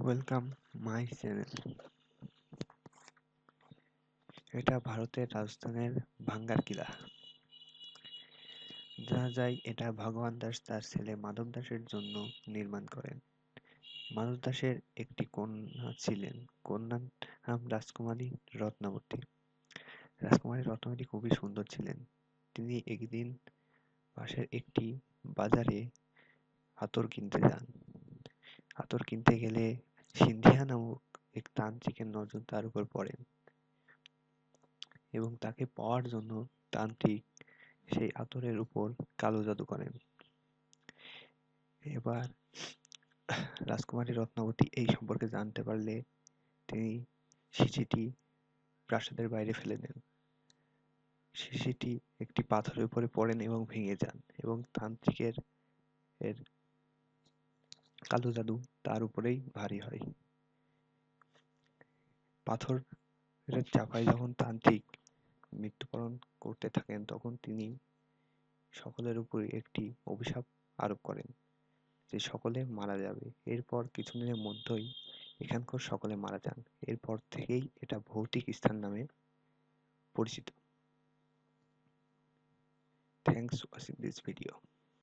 Welcome my channel. এটা ভারতের রাজস্থানের ভাঙ্গার কিলা। জানা যায় এটা ভগবান দাস তার ছেলে মাধব দাসের জন্য নির্মাণ করেন। মাধব দাসের একটি কন্যা ছিলেন, কন্যার নাম রাজকুমারী রত্নাবতী। রাজকুমারী রত্নাবতী খুবই সুন্দর ছিলেন। তিনি একদিন পাশের একটি বাজারে আতর কিনতে যান। আতর কিনতে গেলে সিন্ধিয়া নামক এক তান্ত্রিকের নজর তার উপর পড়ে এবং তাকে পাওয়ার জন্য তান্ত্রিক সেই আতরের উপর কালো জাদু করেন। এবার রাজকুমারী রত্নাবতী এই সম্পর্কে জানতে পারলে তিনি শিশিটি প্রাসাদের বাইরে ফেলে দেন। শিশিটি একটি পাথরের উপরে পড়েন এবং ভেঙে যান এবং তান্ত্রিকের কালো জাদু তার উপরেই ভারী হয়। পাথরের চাপায় যখন তান্ত্রিক মৃত্যুবরণ করতে থাকেন তখন তিনি সকলের উপরে একটি অভিশাপ আরোপ করেন যে সকলে মারা যাবে। এরপর কিছুদিনের মধ্যেই এখানকার সকলে মারা যান। এরপর থেকেই এটা ভৌতিক স্থান নামে পরিচিত। Thanks watching this video.